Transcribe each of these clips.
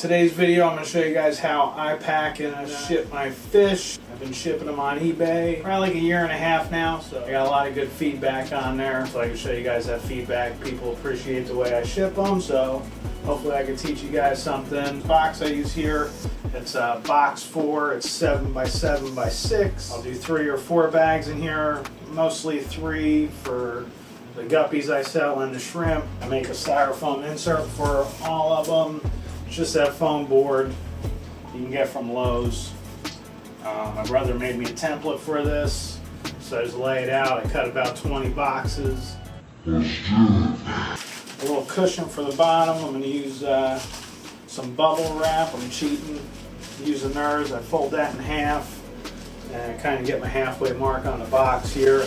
Today's video, I'm going to show you guys how I pack and ship my fish. I've been shipping them on eBay probably like a year and a half now, so I got a lot of good feedback on there, so I can show you guys that feedback. People appreciate the way I ship them, so hopefully I can teach you guys something. The box I use here, it's box 4, it's 7x7x6. I'll do 3 or 4 bags in here, mostly 3 for the guppies I sell and the shrimp. I make a styrofoam insert for all of them. It's just that foam board you can get from Lowe's. My brother made me a template for this, so I just lay it out. I cut about 20 boxes. A little cushion for the bottom. I'm going to use some bubble wrap. I'm cheating using theirs. I fold that in half and kind of get my halfway mark on the box here.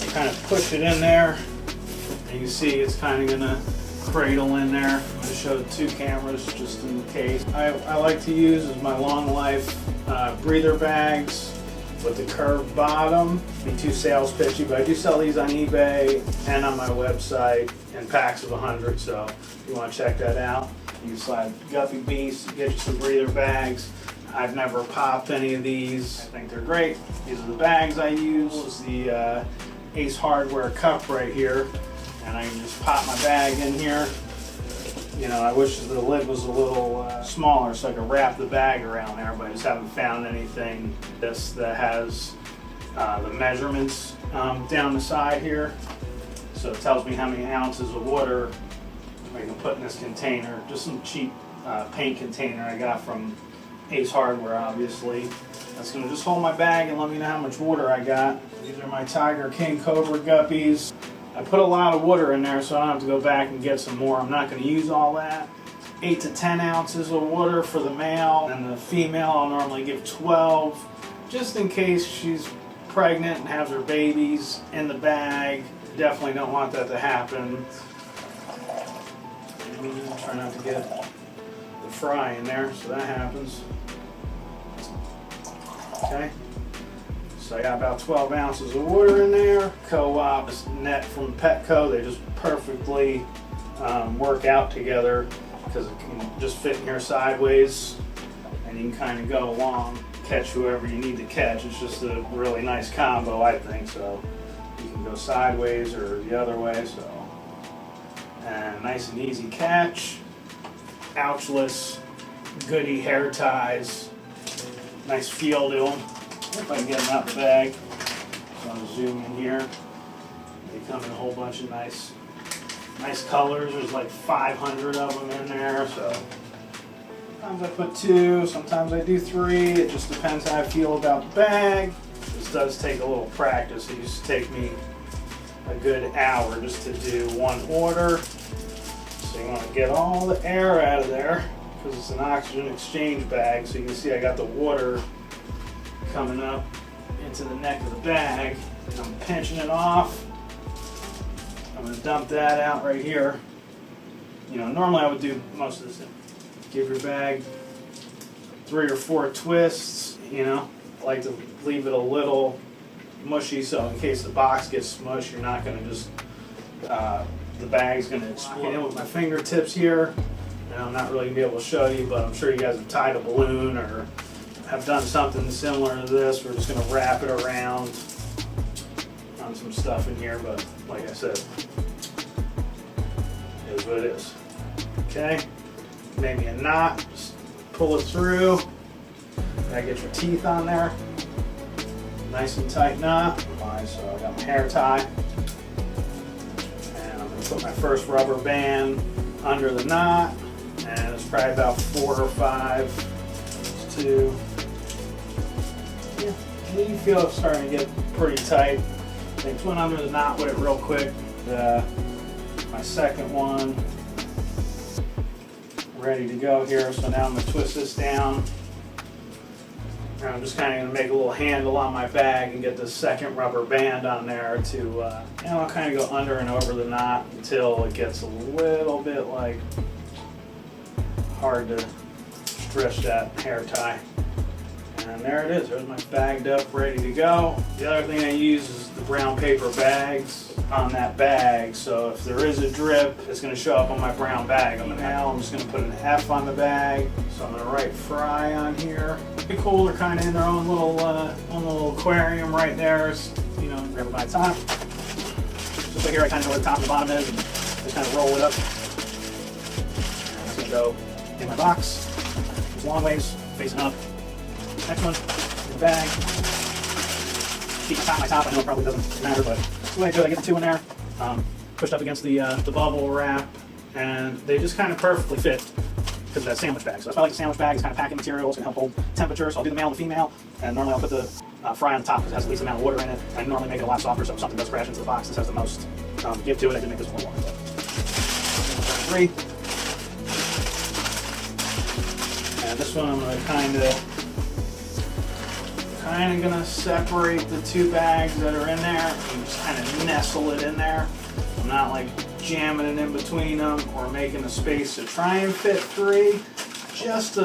I kind of push it in there, and you can see it's kind of going to cradle in there. I'm going to show the 2 cameras just in case. I like to use is my long life breather bags with the curved bottom. Be too sales pitchy, but I do sell these on eBay and on my website in packs of 100, so if you want to check that out, you can slide Guppybeast, get you some breather bags. I've never popped any of these. I think they're great. These are the bags I use. This is the Ace Hardware cup right here, and I can just pop my bag in here. You know, I wish the lid was a little smaller so I could wrap the bag around there, but I just haven't found anything that has the measurements down the side here. So it tells me how many ounces of water I can put in this container. Just some cheap paint container I got from Ace Hardware, obviously. That's going to just hold my bag and let me know how much water I got. These are my Tiger King Cobra guppies. I put a lot of water in there so I don't have to go back and get some more. I'm not going to use all that. 8 to 10 ounces of water for the male, and the female I'll normally give 12, just in case she's pregnant and has her babies in the bag. Definitely don't want that to happen. And try not to get the fry in there so that happens. Okay. So I got about 12 ounces of water in there. Co-op net from Petco. They just perfectly work out together because it can just fit in here sideways, and you can kind of go along, catch whoever you need to catch. It's just a really nice combo, I think. So you can go sideways or the other way. So, and nice and easy catch. Ouchless, goody hair ties. Nice feel to them. If I can get them out the bag. So I'm going to zoom in here. They come in a whole bunch of nice colors. There's like 500 of them in there. So sometimes I put 2, sometimes I do 3. It just depends how I feel about the bag. This does take a little practice. It used to take me a good hour just to do one order. So you want to get all the air out of there because it's an oxygen exchange bag. So you can see I got the water coming up into the neck of the bag, and I'm pinching it off. I'm going to dump that out right here. You know, normally I would do most of this. Give your bag 3 or 4 twists. You know, I like to leave it a little mushy so in case the box gets smushed, you're not going to just the bag's going to explode. In with my fingertips here. And I'm not really going to be able to show you, but I'm sure you guys have tied a balloon or have done something similar to this. We're just going to wrap it around on some stuff in here, but like I said, it is what it is. Okay, maybe a knot, just pull it through. Gotta get your teeth on there. Nice and tight knot. So I got my hair tie, and I'm going to put my first rubber band under the knot, and it's probably about 4 or 5. 2. Yeah, and you feel it's starting to get pretty tight. I just went under the knot with it real quick. My second one ready to go here. So now I'm going to twist this down. And I'm just kind of going to make a little handle on my bag and get the second rubber band on there to, and I'll kind of go under and over the knot until it gets a little bit like hard to stretch that hair tie. And there it is. There's my bagged up, ready to go. The other thing I use is the brown paper bags on that bag. So if there is a drip, it's going to show up on my brown bag. Now I'm just going to put an F on the bag. So I'm going to write Fry on here. Pretty cool. They're kind of in their own little aquarium right there. You know, grab it by the top. Just like here, I kind of know where the top and the bottom is, and just kind of roll it up. And it's going to go in my box. It's long ways, facing up. Next one, in the bag. Keep my top. I know it probably doesn't matter, but that's the way I do it. I get the two in there, pushed up against the bubble wrap, and they just kind of perfectly fit because of that sandwich bag. So that's why I like the sandwich bag. It's kind of packing material. It's going to help hold temperature. So I'll do the male and the female, and normally I'll put the Fry on the top because it has the least amount of water in it. I normally make it a lot softer, so if something does crash into the box, this has the most give to it. I did make this one more. 3. And this one I'm going to kind of gonna separate the two bags that are in there and just kind of nestle it in there. I'm not like jamming it in between them or making a space to try and fit 3. Just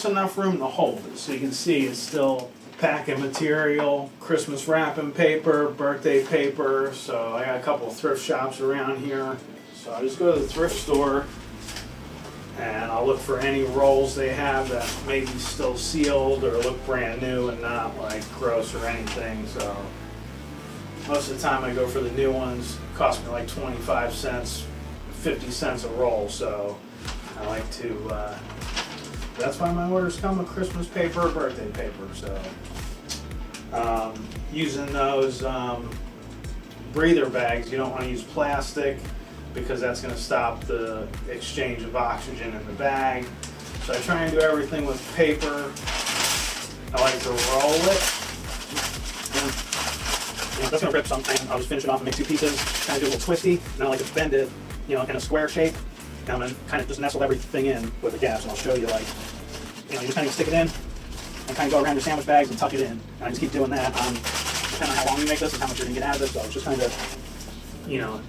enough room to hold it. So you can see it's still packing material, Christmas wrapping paper, birthday paper. So I got a couple of thrift shops around here. So I just go to the thrift store and I'll look for any rolls they have that may be still sealed or look brand new and not like gross or anything. So most of the time I go for the new ones. It cost me like 25 cents, 50 cents a roll. So I like to, that's why my orders come with Christmas paper or birthday paper. So using those breather bags, you don't want to use plastic, because that's going to stop the exchange of oxygen in the bag. So I try and do everything with paper. I like to roll it. You know, that's going to rip something. I'll just finish it off and make 2 pieces, kind of do a little twisty, and I like to bend it, you know, in a square shape. And I'm going to kind of just nestle everything in with the gaps, and I'll show you, like, you know, you just kind of stick it in and kind of go around your sandwich bags and tuck it in. And I just keep doing that. Depending on how long you make this and how much you're going to get out of it. So it's just kind of, you know,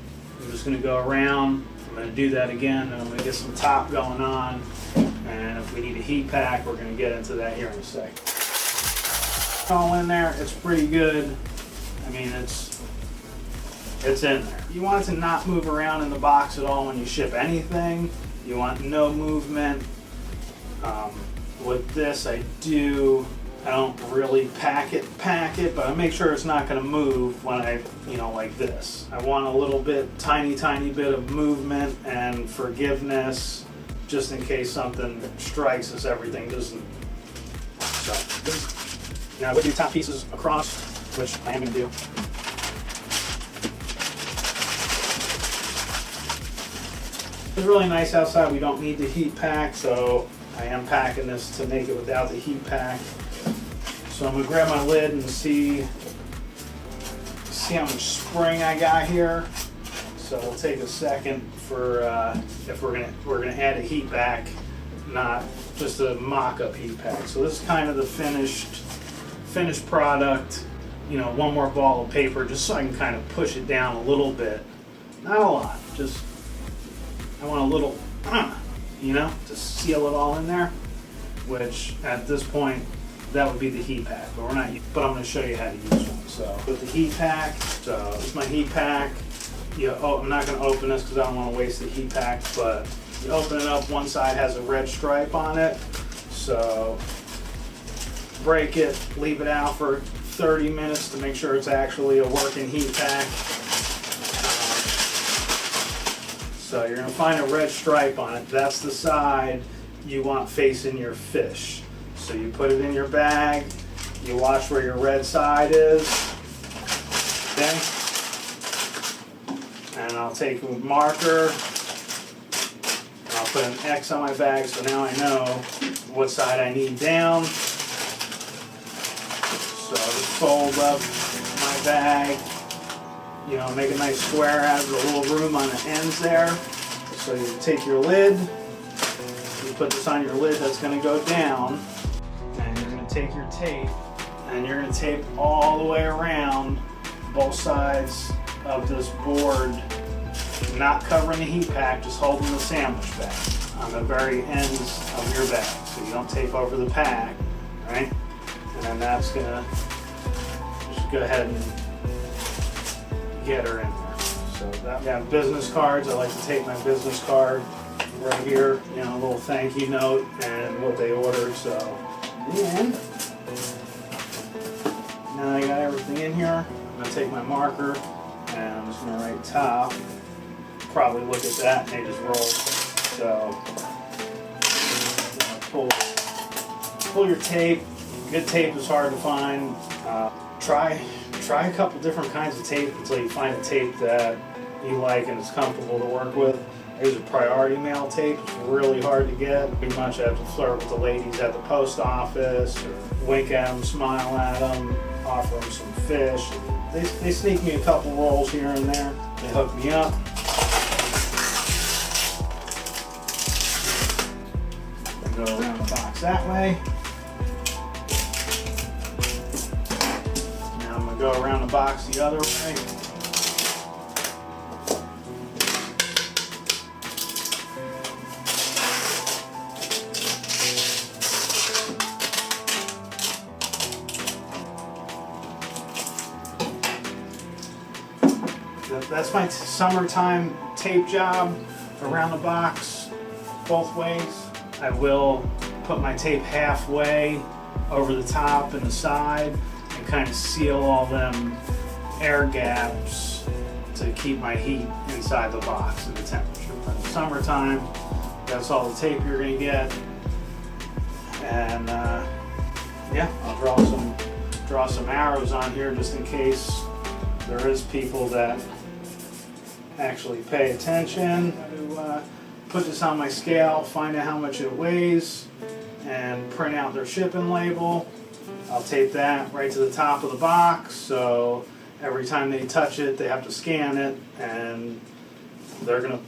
I'm just going to go around. I'm going to do that again, and I'm going to get some top going on. And if we need a heat pack, we're going to get into that here in a sec. All in there, it's pretty good. I mean, it's in there. You want it to not move around in the box at all when you ship anything. You want no movement. With this, I don't really pack it, but I make sure it's not going to move when I, you know, like this. I want a little bit, tiny bit of movement and forgiveness, just in case something strikes us, everything doesn't. So, now I would do top pieces across, which I am going to do. It's really nice outside. We don't need the heat pack, so I am packing this to make it without the heat pack. So I'm gonna grab my lid and see how much spring I got here. So we'll take a second for if we're gonna add a heat pack, not just a mock-up heat pack. So this is kind of the finished product. You know, one more ball of paper just so I can kind of push it down a little bit. Not a lot, just I want a little, you know, to seal it all in there. Which at this point, that would be the heat pack, but I'm going to show you how to use one. So with the heat pack, so this is my heat pack. I'm not going to open this because I don't want to waste the heat pack, but you open it up, one side has a red stripe on it. So break it, leave it out for 30 minutes to make sure it's actually a working heat pack. So you're going to find a red stripe on it. That's the side you want facing your fish. So you put it in your bag, you watch where your red side is, okay? And I'll take a marker, and I'll put an X on my bag so now I know what side I need down. So I'll just fold up my bag, you know, make a nice square out of the little room on the ends there. So you take your lid, you put this on your lid that's going to go down. Take your tape and you're going to tape all the way around both sides of this board, not covering the heat pack, just holding the sandwich bag on the very ends of your bag, so you don't tape over the pack, right? and then that's gonna just go ahead and get her in there. So that, yeah, business cards. I like to take my business card right here, you know, a little thank you note and what they ordered. So, and now I got everything in here. I'm gonna take my marker and I'm just gonna write top. Probably look at that and they just roll. So, pull your tape. Good tape is hard to find. Try a couple different kinds of tape until you find a tape that you like and is comfortable to work with. There's a priority mail tape. It's really hard to get. Pretty much I have to flirt with the ladies at the post office, or wink at them, smile at them, offer them some fish. They sneak me a couple rolls here and there. They hook me up. I go around the box that way. Now I'm gonna go around the box the other way. That's my summertime tape job around the box, both ways. I will put my tape halfway over the top and the side and kind of seal all them air gaps to keep my heat inside the box and the temperature. But in the summertime, that's all the tape you're going to get. And yeah, I'll draw some arrows on here just in case there is people that actually pay attention. To put this on my scale, find out how much it weighs, and print out their shipping label. I'll tape that right to the top of the box, so every time they touch it, they have to scan it, and they're gonna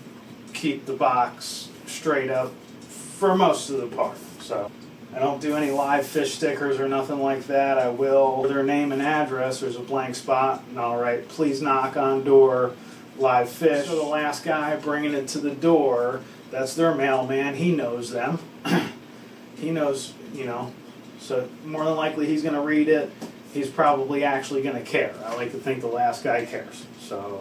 keep the box straight up for most of the part. So I don't do any live fish stickers or nothing like that. I will, their name and address, there's a blank spot, and I'll write, please knock on door, live fish. So the last guy bringing it to the door, that's their mailman. He knows them. He knows, you know, so more than likely he's going to read it. He's probably actually going to care. I like to think the last guy cares. So